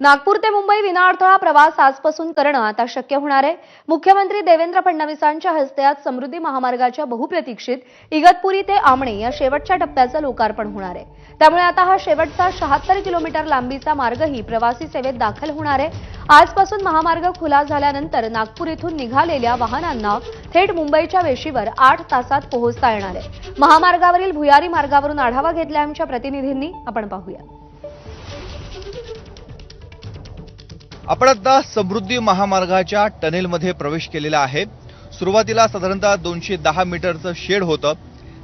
नागपूर ते मुंबई विनाअडथळा प्रवास आजपासून करणं आता शक्य होणार आहे। मुख्यमंत्री देवेंद्र फडणवीसांच्या हस्ते आज समृद्धी महामार्गाच्या बहुप्रतीक्षित इगतपुरी ते आमणे या शेवटच्या टप्प्याचं लोकार्पण होणार आहे। त्यामुळे आता हा शेवटचा 76 किलोमीटर लांबीचा मार्गही प्रवासी सेवेत दाखल होणार आहे। आजपासून महामार्ग खुला झाल्यानंतर नागपूर इथून निघालेल्या वाहनांना थेट मुंबईच्या वेशीवर 8 तासात पोहोचता येणार आहे। महामार्गावरील भुयारी मार्गावरून आढावा घेतला आमच्या प्रतिनिधींनी, आपण पाहूया। आपण आता समृद्धी महामार्गाच्या टनेलमध्ये प्रवेश केलेला आहे। सुरुवातीला साधारणतः 210 मीटरचं शेड होतं।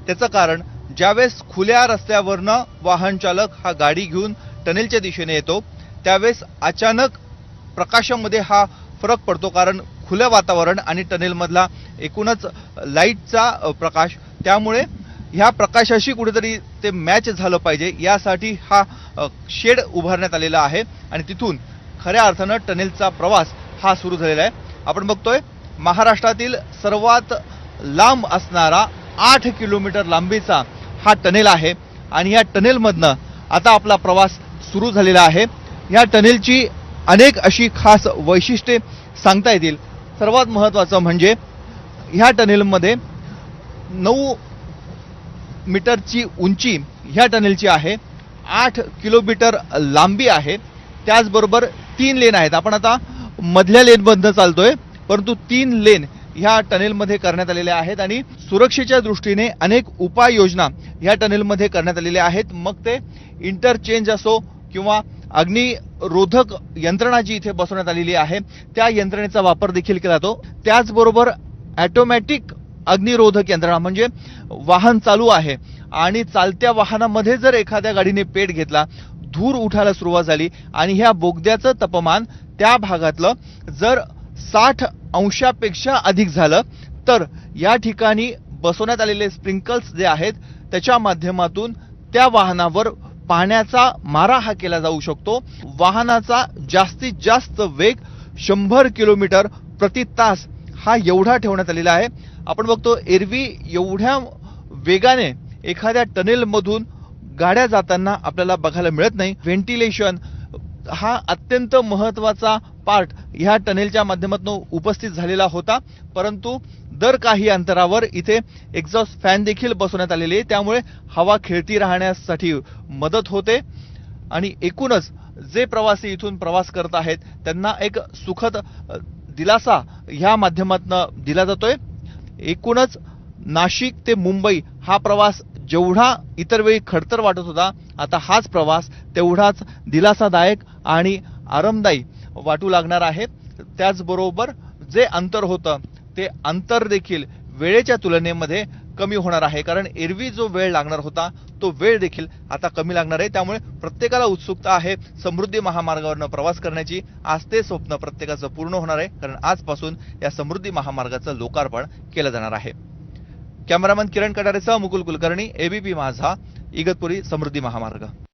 त्याचं कारण ज्यावेळेस खुल्या रस्त्यावरनं वाहन चालक हा गाडी घेऊन टनेलच्या दिशेने येतो त्यावेळेस अचानक प्रकाशामध्ये हा फरक पडतो, कारण खुलं वातावरण आणि टनेलमधला एकूणच लाईटचा प्रकाश, त्यामुळे ह्या प्रकाशाशी कुठेतरी ते मॅच झालं पाहिजे यासाठी हा शेड उभारण्यात आलेला आहे आणि तिथून खऱ्या अर्थानं टनेलचा प्रवास हा सुरू झालेला आहे। आपण बघतोय महाराष्ट्रातील सर्वात लांब असणारा 8 किलोमीटर लांबीचा हा टनेल आहे आणि या टनेलमधनं आता आपला प्रवास सुरू झालेला आहे। या टनेलची अनेक अशी खास वैशिष्ट्ये सांगता येतील। सर्वात महत्त्वाचं म्हणजे ह्या टनेलमध्ये 9 मीटरची उंची ह्या टनेलची आहे, 8 किलोमीटर लांबी आहे, त्याचबरोबर 3 लेन आहेत। आपण आता मधल्या लेनमधनं चालतोय, परंतु 3 लेन ह्या टनेलमध्ये करण्यात आलेल्या आहेत आणि सुरक्षेच्या दृष्टीने अनेक उपाययोजना ह्या टनेलमध्ये करण्यात आलेल्या आहेत। मग ते इंटरचेंज असो किंवा अग्निरोधक यंत्रणा जी इथे बसवण्यात आलेली आहे त्या यंत्रणेचा वापर देखील केला जातो। त्याचबरोबर ऑटोमॅटिक अग्निरोधक यंत्रणा, म्हणजे वाहन चालू आहे आणि चालत्या वाहनामध्ये जर एखाद्या गाडीने पेट घेतला, धूर उठायला सुरुवात झाली आणि ह्या बोगद्याचं तापमान त्या भागातलं जर 60 अंशापेक्षा अधिक झालं तर या ठिकाणी बसवण्यात आलेले स्प्रिंकल्स जे आहेत त्याच्या माध्यमातून त्या वाहनावर पाण्याचा मारा हा केला जाऊ शकतो। वाहनाचा जास्तीत जास्त वेग 100 किलोमीटर प्रति तास हा एवढा ठेवण्यात आलेला आहे। आपण बघतो एरवी एवढ्या वेगाने एखाद्या टनेलमधून गाड्या जाताना आपल्याला बघायला मिळत नाही। व्हेंटिलेशन हा अत्यंत महत्त्वाचा पार्ट ह्या टनेलच्या माध्यमातून उपस्थित झालेला होता, परंतु दर काही अंतरावर इथे एक्झॉस्ट फॅन देखील बसवण्यात आलेले आहे, त्यामुळे हवा खेळती राहण्यासाठी मदत होते आणि एकूणच जे प्रवासी इथून प्रवास करत आहेत त्यांना एक सुखद दिलासा ह्या माध्यमातून दिला जातोय। एकूणच नाशिक ते मुंबई हा प्रवास जेवढा इतर वेळी खडतर वाटत होता, आता हाच प्रवास तेवढाच दिलासादायक आणि आरामदायी वाटू लागणार आहे। त्याचबरोबर जे अंतर होतं ते अंतर देखील वेळेच्या तुलनेमध्ये कमी होणार आहे, कारण एरवी जो वेळ लागणार होता तो वेळ देखील आता कमी लागणार आहे। त्यामुळे प्रत्येकाला उत्सुकता आहे समृद्धी महामार्गावरनं प्रवास करण्याची। आज ते स्वप्न प्रत्येकाचं पूर्ण होणार आहे, कारण आजपासून या समृद्धी महामार्गाचं लोकार्पण केलं जाणार आहे। कॅमेरामन किरण कटारेसह मुकुल कुलकर्णी, एबीपी माझा, इगतपुरी समृद्धी महामार्ग।